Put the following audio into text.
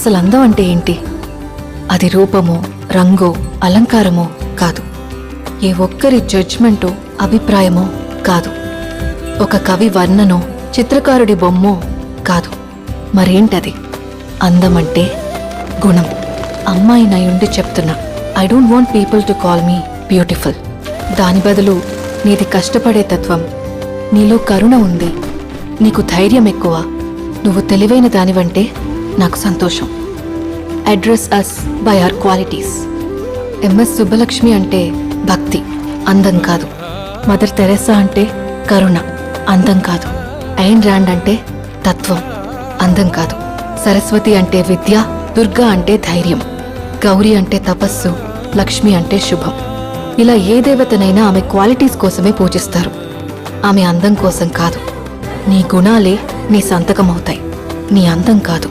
అసలు అందం అంటే ఏంటి? అది రూపమో, రంగో, అలంకారమో కాదు. ఏ ఒక్కరి జడ్జ్మెంటో, అభిప్రాయమో కాదు. ఒక కవి వర్ణనో, చిత్రకారుడి బొమ్మో కాదు. మరేంటది? అందమంటే గుణం. అమ్మాయి నయుండి చెప్తున్నా, I don't want people to call me beautiful. దాని బదులు నీది కష్టపడే తత్వం, నీలో కరుణ ఉంది, నీకు ధైర్యం ఎక్కువ, నువ్వు తెలివైన దానివంటే నాకు సంతోషం. Address us by our qualities. MS Subbulakshmi అంటే భక్తి, అందం కాదు. మదర్ తెరెసా అంటే కరుణ, అందం కాదు. ఐన్ ర్యాండ్ అంటే తత్వం, అందం కాదు. సరస్వతి అంటే విద్య, దుర్గా అంటే ధైర్యం, గౌరీ అంటే తపస్సు, లక్ష్మి అంటే శుభం. ఇలా ఏ దేవతనైనా ఆమె క్వాలిటీస్ కోసమే పూజిస్తారు, ఆమె అందం కోసం కాదు. నీ గుణాలే నీ సంతకమవుతాయి, నీ అందం కాదు.